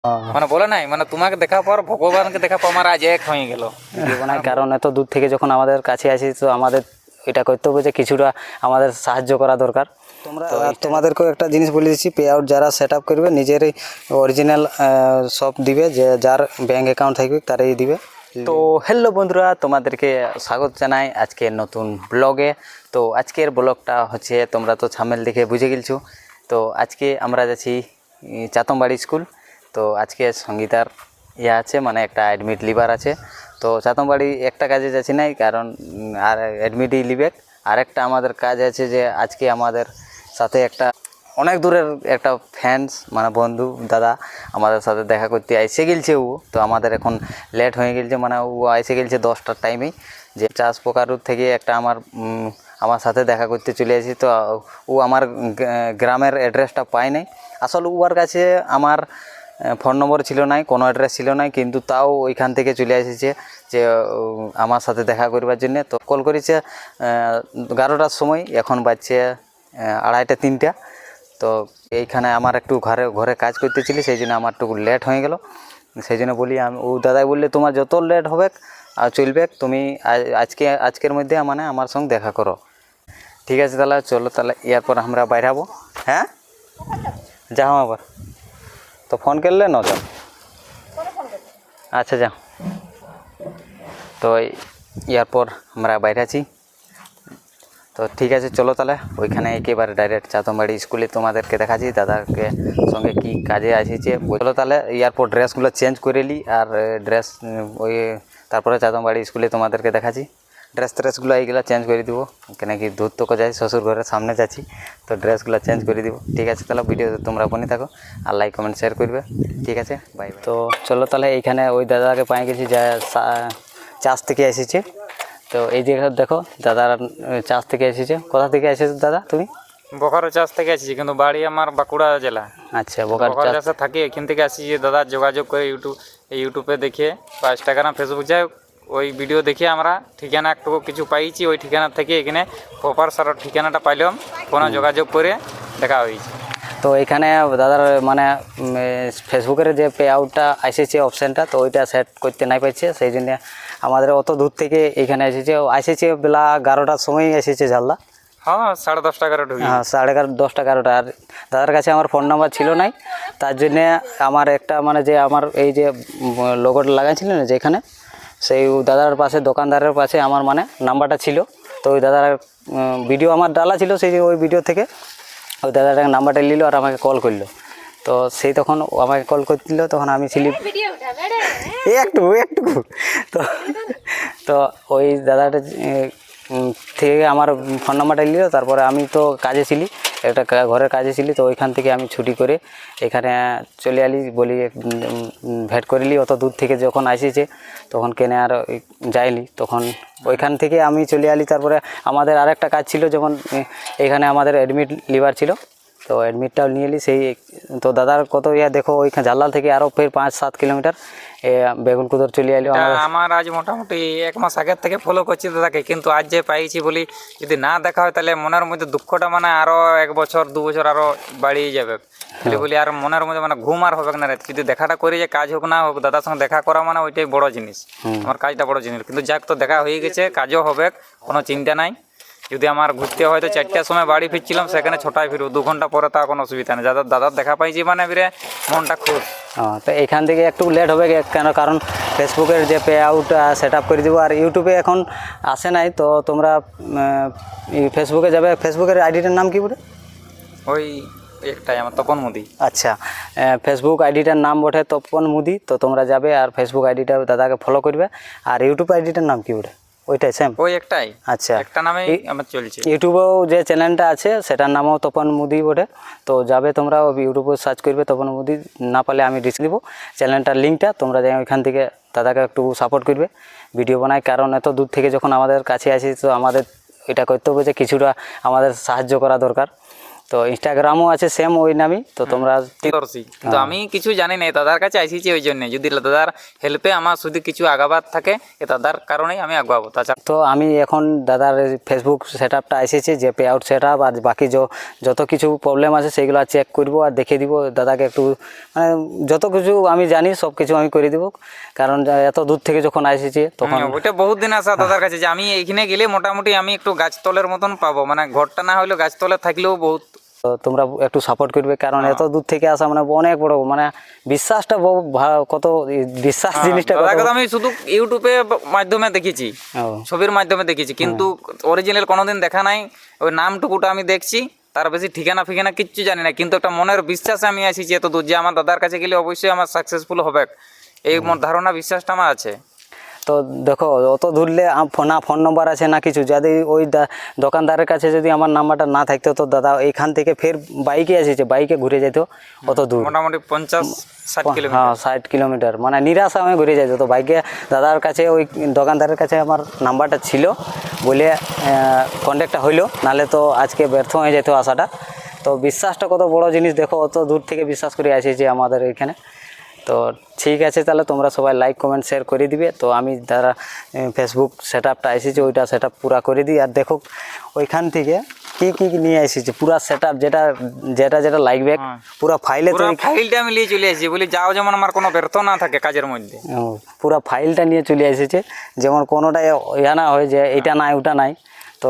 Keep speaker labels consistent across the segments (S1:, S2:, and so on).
S1: মানে বলে নাই মানে তোমাকে দেখা পর ভগবানকে দেখা পর আমার আজ এক হয়ে গেল
S2: জীবনের কারণ এত দূর থেকে যখন আমাদের কাছে আসি তো আমাদের এটা কর্তব্য যে কিছুটা আমাদের সাহায্য করা দরকার। তোমাদেরকেও একটা জিনিস বলে দিচ্ছি, পে আউট যারা সেট আপ করবে নিজেরই অরিজিনাল সব দিবে, যে যার ব্যাঙ্ক অ্যাকাউন্ট থাকবে তারাই দিবে। তো হ্যালো বন্ধুরা, তোমাদেরকে স্বাগত জানাই আজকের নতুন ব্লগে। তো আজকের ব্লগটা হচ্ছে তোমরা তো থাম্বনেল দেখে বুঝে গেছো। তো আজকে আমরা যাচ্ছি চাতমবাড়ি স্কুল। তো আজকে সঙ্গীতার আছে মানে একটা অ্যাডমিট লিভার আছে। তো চাতমবাড়ি একটা কাজে যাচ্ছি নাই কারণ আর অ্যাডমিটই লিবেক। আরেকটা আমাদের কাজ আছে যে আজকে আমাদের সাথে একটা অনেক দূরের একটা ফ্যান্স মানে বন্ধু দাদা আমাদের সাথে দেখা করতে এসে গেলছে। ও তো আমাদের এখন লেট হয়ে গেলছে, মানে ও এসে গেলছে 10টার টাইমেই, যে চাষ পোকারুর থেকে একটা আমার সাথে দেখা করতে চলে আসি। তো ও আমার গ্রামের অ্যাড্রেসটা পায় নাই। আসলে ওর কাছে আমার ফোন নম্বর ছিল নাই, কোনো অ্যাড্রেস ছিল নাই, কিন্তু তাও ওইখান থেকে চলে এসেছে যে আমার সাথে দেখা করবার জন্যে। তো কল করেছে 11টার সময়, এখন বাজছে 2:30 3টা। তো এইখানে আমার একটু ঘরে কাজ করতেছিলি, সেই জন্য আমার একটু লেট হয়ে গেল। সেই জন্য বলি ও দাদাই বললে তোমার যত লেট হবে আর চলবে, তুমি আজকের মধ্যে মানে আমার সঙ্গে দেখা করো। ঠিক আছে তাহলে চলো, তাহলে এরপর আমরা বাইরাবো। হ্যাঁ যাও আবার তো ফোন করলে ন যাও। আচ্ছা যাও। তো এরপর আমরা বাইরে আছি। তো ঠিক আছে চলো তাহলে ওইখানে একেবারে ডাইরেক্ট চাতমবাড়ি স্কুলে তোমাদেরকে দেখাচ্ছি দাদাকে সঙ্গে কি কাজে আসিছে। চলো তাহলে এরপর ড্রেসগুলো চেঞ্জ করে নিই, আর ড্রেস ওই তারপরে চাতমবাড়ি স্কুলে তোমাদেরকে দেখাচ্ছি। ড্রেসগুলো এইগুলো চেঞ্জ করে দিব, কেন কি দূর তো যাই, শ্বশুর ঘরের সামনে যাচ্ছি, তো ড্রেসগুলো চেঞ্জ করে দিব। ঠিক আছে তাহলে ভিডিওতে তোমরা বনে থাকো আর লাইক কমেন্ট শেয়ার করবে। ঠিক আছে বাই। তো চলো তাহলে এইখানে ওই দাদাকে পাই গেছি যা চাষ থেকে এসেছে। তো এই যে দেখো দাদার চাষ থেকে এসেছে। কোথা থেকে এসেছো দাদা তুমি?
S1: বোকারো চাষ থেকে আসছি, কিন্তু বাড়ি আমার বাঁকুড়া জেলা।
S2: আচ্ছা বোকারো
S1: চাষে থাকি, এখান থেকে আসি যে দাদা যোগাযোগ করে ইউটিউবে দেখে বা ইনস্টাগ্রাম ফেসবুক যায় ওই ভিডিও দেখে আমরা ঠিকানা একটু কিছু পাইছি, ওই ঠিকানা থেকে এখানে প্রপার সার ঠিকানাটা পাইলাম, ফোনে যোগাযোগ করে দেখা হয়েছে।
S2: তো এখানে দাদার মানে ফেসবুকের যে পে আউটটা এসেছে অপশানটা, তো ওইটা সেট করতে নাই পারছে, সেই জন্য আমাদের অত দূর থেকে এখানে এসেছে বেলা 11টার সময় এসেছে ঝালদা।
S1: হ্যাঁ 10:30 11টা।
S2: হ্যাঁ 10:30 11টা। আর দাদার কাছে আমার ফোন নাম্বার ছিল নাই, তার জন্যে আমার একটা মানে যে আমার এই যে লোগোটা লাগাইছিল না যেখানে, সেই দাদার পাশে দোকানদারের পাশে আমার মানে নাম্বারটা ছিল। তো ওই দাদার ভিডিও আমার ডালা ছিল, সেই ওই ভিডিও থেকে ওই দাদাটাকে নাম্বারটা নিল আর আমাকে কল করলো। তো সেই তখন আমাকে কল করছিল, তখন আমি ছিলি একটু তো তো ওই দাদাটা থেকে আমার ফোন নাম্বারটা নিল। তারপরে আমি তো কাজে ছিলি, একটা ঘরের কাজে ছিলি, তো ওইখান থেকে আমি ছুটি করে এখানে চলে আলি, বলি ভেট করিলি। অত দূর থেকে যখন আসিছে তখন কেনে আর যাইনি, তখন ওইখান থেকে আমি চলে আলি। তারপরে আমাদের আরেকটা কাজ ছিল, যেমন এখানে আমাদের অ্যাডমিট লিভার ছিল, তো অ্যাডমিটটাও নিয়ে এলি। সেই তো দাদার কত দেখো ওইখানে জালাল থেকে আরও ফের 5-7 কিলোমিটার বেগুনকুদর চলে এলো।
S1: আমার আজ মোটামুটি 1 মাস আগের থেকে ফলো করছি দাদাকে, কিন্তু আজ যে পাইছি বলি যদি না দেখা হয় তাহলে মনের মধ্যে দুঃখটা মানে আরো 1 বছর 2 বছর আরো বাড়িয়ে যাবে বলি। আর মনের মধ্যে মানে ঘুম আর হবে না, যদি দেখাটা করি যে কাজ হোক না হোক দাদার সঙ্গে দেখা করা মানে ওইটাই বড় জিনিস, আমার কাজটা বড় জিনিস। কিন্তু যাক তো দেখা হয়ে গেছে, কাজও হবে, কোনো চিন্তা নাই। যদি আমার ঘুরতে হয়তো 4টার সময় বাড়ি ফিরছিলাম, সেখানে 6টায় ফিরবো, 2 ঘন্টা পরে তা কোনো অসুবিধা নেই। দাদার দেখা পাইছি মানে ফিরে মনটা খুশ।
S2: তো এখান থেকে একটু লেট হবে কেন, কারণ ফেসবুকের যে পে আউট সেট আপ করে দেবো, আর ইউটিউবে এখন আসে নাই। তো তোমরা ফেসবুকে যাবে, ফেসবুকের আইডিটার নাম কি বলে?
S1: ওই একটাই আমার তপন মুদি।
S2: আচ্ছা, ফেসবুক আইডিটার নাম বটে তপন মুদি। তো তোমরা যাবে আর ফেসবুক আইডিটা দাদাকে ফলো করবে। আর ইউটিউব আইডিটার নাম কি বলে? ওইটাই সেম,
S1: ওই একটাই।
S2: আচ্ছা,
S1: একটা নামেই আমার চলছে।
S2: ইউটিউবেও যে চ্যানেলটা আছে সেটার নামও তপন মুদি বটে। তো যাবে তোমরা ইউটিউবে সার্চ করবে তপন মুদি, না পারলে আমি ডিসক্রিপশনে দিব চ্যানেলটার লিঙ্কটা, তোমরা যাই ওইখান থেকে দাদাকে একটু সাপোর্ট করবে ভিডিও বানায়। কারণ এত দূর থেকে যখন আমাদের কাছে আসি তো আমাদের এটা কর্তব্য যে কিছুটা আমাদের সাহায্য করা দরকার। তো ইনস্টাগ্রামও আছে সেম ওই নামই। তো তোমরা
S1: দর্শী কিন্তু আমি কিছু জানি না, দাদার কাছে আসিছি ওই জন্য, যদি দাদার হেল্পে আমার শুধু কিছু আগাবার থাকে এ দাদার কারণেই আমি আগাবো, তাছাড়া
S2: তো আমি এখন দাদার ফেসবুক সেট আপটা এসেছি, যে পে আউট সেট আপ আর বাকি যত কিছু প্রবলেম আছে সেগুলো চেক করবো আর দেখে দিব দাদাকে একটু, মানে যত কিছু আমি জানি সব কিছু আমি করে দিব, কারণ এত দূর থেকে যখন এসেছি তখন
S1: ওইটা বহুত দিন আসা দাদার কাছে যে আমি এইখানে গেলে মোটামুটি আমি একটু গাছতলের মতন পাবো, মানে ঘরটা না হলেও গাছতলে থাকলেও বহুত।
S2: তো তোমরা একটু সাপোর্ট করবে, কারণ এত দূর থেকে আসা মানে অনেক বড়, মানে বিশ্বাসটা কত বিশ্বাস জিনিসটা কত।
S1: দাদাকে তো আমি শুধু ইউটিউবে মাধ্যমে দেখেছি,
S2: ও,
S1: ছবির মাধ্যমে দেখেছি, কিন্তু অরিজিনাল কোনোদিন দেখা নাই। ওই নামটুকুটা আমি দেখছি, তার বেশি ঠিকানা ফিকানা কিচ্ছু জানি না, কিন্তু একটা মনের বিশ্বাসে আমি আসিছি এত দূর যে আমার দাদার কাছে গেলে অবশ্যই আমার সাকসেসফুল হবে, এই ধারণা বিশ্বাসটা আমার আছে।
S2: তো দেখো অত দূরলে না ফোন নম্বর আছে না কিছু, যদি ওই দোকানদারের কাছে যদি আমার নাম্বারটা না থাকতো তো দাদা এইখান থেকে ফের বাইকে এসেছে, বাইকে ঘুরে যেত অত দূর,
S1: মোটামুটি 50-60 কিলোমিটার।
S2: হ্যাঁ 60 কিলোমিটার, মানে নিরাশা আমি ঘুরে যেত। তো বাইকে দাদার কাছে ওই দোকানদারের কাছে আমার নাম্বারটা ছিল বলে কন্ট্যাক্টটা হইলো, নাহলে তো আজকে ব্যর্থ হয়ে যেত আসাটা। তো বিশ্বাসটা কত বড় জিনিস, দেখো অত দূর থেকে বিশ্বাস করে এসেছে আমাদের এখানে। তো ঠিক আছে, তাহলে তোমরা সবাই লাইক কমেন্ট শেয়ার করে দিবে। তো আমি যারা ফেসবুক সেট আপটা এসেছে ওইটা সেট আপ পুরা করে দিই, আর দেখো ওইখান থেকে কী কী নিয়ে এসেছি পুরা সেট আপ, যেটা যেটা যেটা লাগবে পুরা ফাইলে
S1: পুরো ফাইলটা আমি নিয়ে চলে এসেছি, বলি যাও যেমন আমার কোনো ব্যর্থ না থাকে কাজের মধ্যে।
S2: পুরা ফাইলটা নিয়ে চলে এসেছে, যেমন কোনোটা ইয়া না হয় যে এইটা নাই ওটা নাই। তো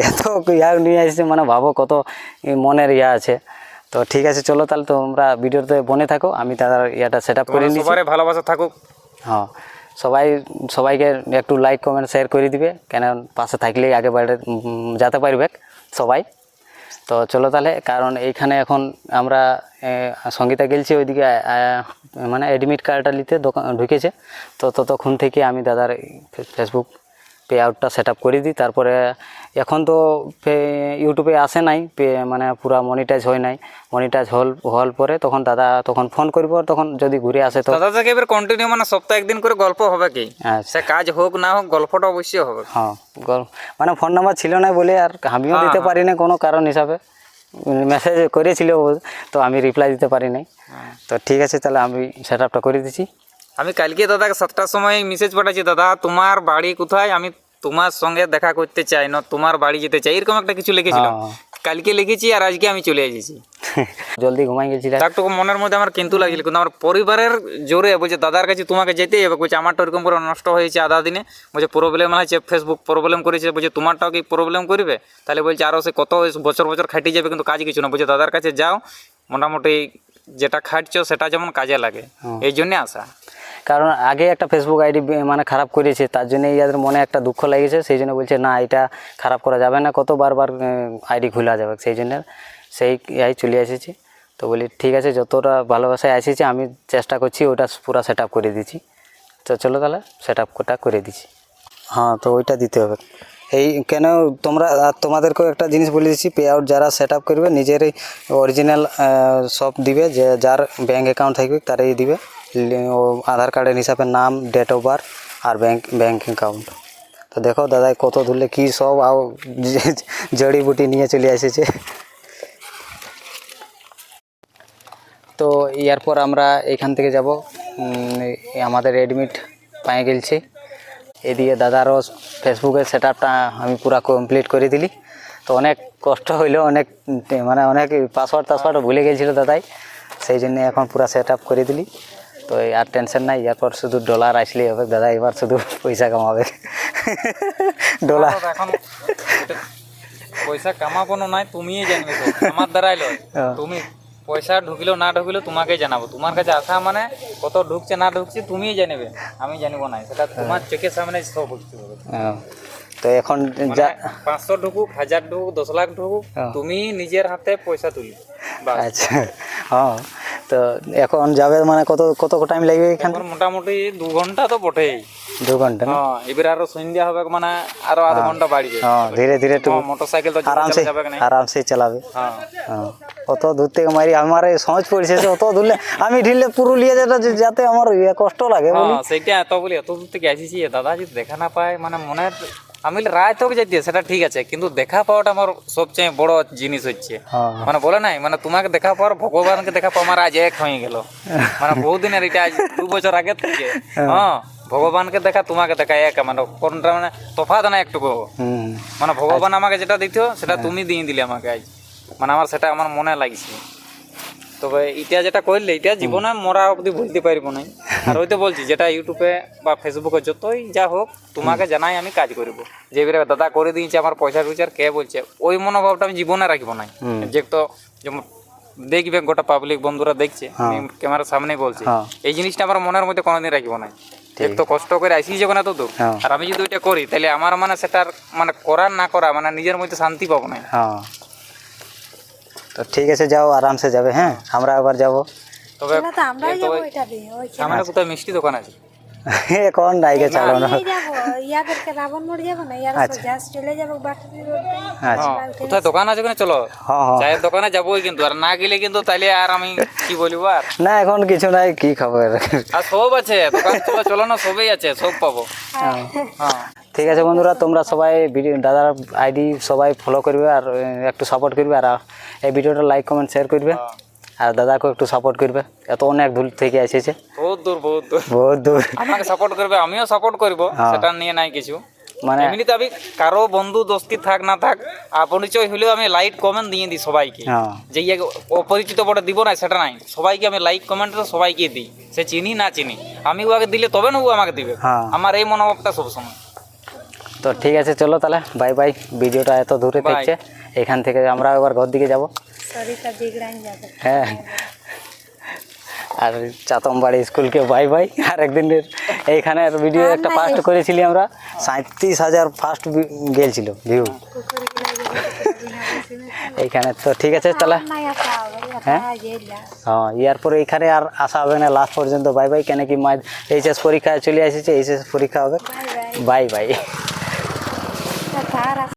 S2: এত ইয়া নিয়ে এসেছে, মানে ভাবো কত মনের ইয়া আছে। তো ঠিক আছে, চলো তাহলে তোমরা ভিডিওতে বনে থাকো, আমি তাদের ইয়াটা সেট আপ করে নিচ্ছি।
S1: সবারই ভালোবাসা থাকুক।
S2: হ্যাঁ, সবাইকে একটু লাইক কমেন্ট শেয়ার করে দিবে, কেন পাশে থাকলেই আগে বাইরে যেতে পারবে সবাই। তো চলো তাহলে, কারণ এইখানে এখন আমরা সঙ্গীতা গেলছি ওইদিকে, মানে অ্যাডমিট কার্ডটা নিতে দোকান ঢুকেছে। তো ততক্ষণ থেকে আমি দাদার ফেসবুক পে আউটটা সেট আপ করে দিই। তারপরে এখন তো ইউটিউবে আসে নাই, মানে পুরা মনিটাইজ হয় নাই। মনিটাইজ হওয়ার পরে তখন দাদা তখন ফোন করব, তখন যদি ঘুরে আসে তো
S1: দাদা থেকে এবার কন্টিনিউ মানে সপ্তাহে একদিন করে গল্প হবে কি, সে কাজ হোক না হোক গল্পটা অবশ্যই হবে।
S2: হ্যাঁ, মানে ফোন নাম্বার ছিল না বলে আর আমিও দিতে পারি না কোনো কারণ হিসাবে, মেসেজ করেছিল তো আমি রিপ্লাই দিতে পারি নাই। তো ঠিক আছে, তাহলে আমি সেট আপটা করে দিচ্ছি।
S1: আমি কালকে দাদাকে 7টার সময় মেসেজ পাঠাচ্ছি, দাদা তোমার বাড়ি কোথায়, আমি তোমার সঙ্গে দেখা করতে চাই না, তোমার বাড়ি যেতে চাই, এরকম একটা কিছু লিখেছিলাম। কালকে লিখেছি আর আজকে আমি চলে এসেছি।
S2: জলদি ঘুমাই গেছিলাম,
S1: একটু মনের মধ্যে আমার কিন্তু লাগছিল, কিন্তু আমার পরিবারের জোরে বলছে দাদার কাছে তোমাকে যেতেই হবে। বলছে আমারটা ওরকম করে নষ্ট হয়েছে আধা দিনে, বলছে প্রবলেম আছে, ফেসবুক প্রবলেম করেছে, বলছে তোমারটাও কি প্রবলেম করবে, তাহলে বলছে আরও সে কত বছর বছর খাটিয়ে যাবে, কিন্তু কাজ কিছু না। বলছে দাদার কাছে যাও, মোটামুটি যেটা খাটছো সেটা যেমন কাজে লাগে, এই জন্যে আসা।
S2: কারণ আগে একটা ফেসবুক আইডি মানে খারাপ করেছে, তার জন্য ইয়াদের মনে একটা দুঃখ লেগেছে, সেই জন্য বলছে না এটা খারাপ করা যাবে না, কত বারবার আইডি খোলা যাবে, সেই জন্য সেই ইয়াই চলে এসেছি। তো বলি ঠিক আছে, যতটা ভালোবাসায় এসেছি আমি চেষ্টা করছি ওটা পুরো সেট আপ করে দিচ্ছি। তো চলো তাহলে সেট আপটা করে দিচ্ছি। হ্যাঁ, তো ওইটা দিতে হবে। এই কেন তোমাদেরকেও একটা জিনিস বলে দিচ্ছি, পে আউট যারা সেট আপ করবে নিজেরই অরিজিনাল সব দিবে, যে যার ব্যাঙ্ক অ্যাকাউন্ট থাকবে তারাই দিবে, আধার কার্ডের হিসাবে নাম, ডেট অফ বার্থ আর ব্যাঙ্ক অ্যাকাউন্ট। তো দেখো দাদা কত দূরে কী সব জড়িবুটি নিয়ে চলে এসেছে। তো এরপর আমরা এখান থেকে যাব, আমাদের অ্যাডমিট পায়ে গেলছি। এদিকে দাদারও ফেসবুকের সেট আপটা আমি পুরো কমপ্লিট করে দিলি। তো অনেক কষ্ট হইলো, অনেক পাসওয়ার্ড ভুলে গেছিলো দাদাই, সেই জন্য এখন পুরো সেট আপ করে দিলি। তো আর টেনশন নাই, এরপর শুধু ডলার আসলেই হবে দাদা, এবার শুধু পয়সা কামাবে। ডলার
S1: এখন পয়সা কামাবো নাই, তুমিই জানবে, আমার দ্বারাই লয়। তুমি পয়সা ঢুকিলেও না ঢুকিলেও তোমাকে জানাবো, তোমার কাছে আসা মানে কত ঢুকছে না ঢুকছে তুমিই জানবে, আমি জানবো না, সেটা তোমার চোখের সামনে সব হচ্ছে।
S2: তো এখন যা
S1: 500 ঢুকুক, 1000 ঢুকুক, 10 লাখ ঢুকুক, তুমি নিজের হাতে পয়সা তুলি।
S2: আচ্ছা, হ্যাঁ। তো এখন যাবে মানে কত টাইম লাগবে এখানে?
S1: মোটামুটি 2 ঘন্টা তো বটেই।
S2: 2 ঘন্টা?
S1: হ্যাঁ, এবার আরো সন্ধ্যা হবে, মানে আরো আধা ঘন্টা বাড়বে।
S2: হ্যাঁ, ধীরে ধীরে একটু
S1: মোটরসাইকেল তো
S2: আরামসে চালাবে।
S1: হ্যাঁ,
S2: অত দূর থেকে মারি আমার সহজ পড়ছে, অত দূরে আমি ঢিলে পুরুলিয়া যাতে আমার কষ্ট লাগে বলি।
S1: সেইটা এত বলি, এত দূর থেকে আসিছি, দাদা যদি দেখা না পায়, মানে মনের আমি রাত হোক যাইতে সেটা ঠিক আছে, কিন্তু দেখা পাওয়াটা আমার সবচেয়ে বড় জিনিস হচ্ছে।
S2: হ্যাঁ
S1: মানে বলে নাই, মানে তোমাকে দেখা পাওয়ার, ভগবানকে দেখা পাওয়া আমার আজ এক হয়ে গেল। মানে বহুদিনের এটা আজ 2 বছর আগে থেকে। হ্যাঁ, ভগবানকে দেখা তোমাকে দেখা এক, মানে কোনটা মানে তফাৎ না একটুকু।
S2: হুম
S1: মানে ভগবান আমাকে যেটা দিত সেটা তুমি দিয়ে দিলে আমাকে আজ, মানে আমার সেটা আমার মনে লাগছে। তবে এটা যেটা করলে এটা জীবনে মরা অবধি ভুলতে পারবো না। আর ওই তো বলছি, যেটা ইউটিউবে বা ফেসবুকে যতই যা হোক তোমাকে জানাই আমি কাজ করবো, যে এবারে দাদা করে দিয়েছে আমার পয়সা টুইচার কে বলছে, ওই মনোভাবটা আমি জীবনে রাখবো না। যে তো যেমন দেখবে গোটা পাবলিক বন্ধুরা দেখছে, আমি ক্যামেরার সামনেই বলছি,
S2: হ্যাঁ।
S1: এই জিনিসটা আমার মনের মধ্যে কোনোদিন রাখবো না। এক তো কষ্ট করে আসি যখন এত দূর,
S2: হ্যাঁ।
S1: আর আমি যদি ওইটা করি তাহলে আমার মানে সেটার মানে করার না করা মানে নিজের মধ্যে শান্তি পাবো না।
S2: হ্যাঁ, তো ঠিক আছে, যাও আরামসে যাবে। হ্যাঁ, আমরা আবার যাবো।
S1: তবে সামনে কোথাও মিষ্টি দোকান আছে?
S2: এখন ডাইকে চালানো। আচ্ছা,
S1: কোথায় দোকান আছে ওখানে চলো,
S2: হ্যাঁ হ্যাঁ,
S1: চায়ের দোকানে যাবোই, কিন্তু আর না গেলে কিন্তু তাহলে আর আমি কি বলবো আর।
S2: না এখন কিছু নাই, কি খবর।
S1: আর সব আছে দোকান, চলো চলো না, সবই আছে, সব পাবো। হ্যাঁ,
S2: ঠিক আছে বন্ধুরা, তোমরা সবাই ভিডিও দাদার আইডি সবাই ফলো করবে আর একটু সাপোর্ট করবে, আর এই ভিডিওটা লাইক কমেন্ট শেয়ার করবে, আর দাদাকেও একটু সাপোর্ট করবে। এত অনেক দূর থেকে এসেছে,
S1: বহুত দূর বহুত দূর।
S2: বহুত দূর।
S1: আমাকে সাপোর্ট করবে, আমিও সাপোর্ট করবো, সেটা নিয়ে নাই কিছু।
S2: মানে
S1: এমনিতে আমি কারো বন্ধু দোস্তি থাক না থাক, অপরিচয় হলেও আমি লাইক কমেন্ট দিয়ে দিই সবাইকে।
S2: হ্যাঁ
S1: যে ইয়ে অপরিচিত বড় দিব না সেটা নাই, সবাইকে আমি লাইক কমেন্ট সবাইকে দিই, সে চিনি না চিনি, আমি ওকে দিলে তবে না ও আমাকে দিবে।
S2: হ্যাঁ।
S1: আমার এই মনোভাবটা সবসময়।
S2: তো ঠিক আছে, চলো তাহলে বাই বাই। ভিডিওটা এত দূরে
S1: Bye.
S2: দেখছে, এখান থেকে আমরা এবার ঘর দিকে যাব। হ্যাঁ, আর চাতমবাড়ি স্কুলকে বাই বাই। আর একদিনের এইখানের ভিডিও একটা ফার্স্ট করেছিলি আমরা, 37,000 ফার্স্ট গেলছিল ভিউ এইখানে। তো ঠিক আছে তাহলে, হ্যাঁ হ্যাঁ, ইয়ার পরে এইখানে আর আসা হবে না লাস্ট পর্যন্ত। বাই বাই, কেন কি এইচএস পরীক্ষা চলে এসেছে, এইচএস পরীক্ষা হবে। Bye bye.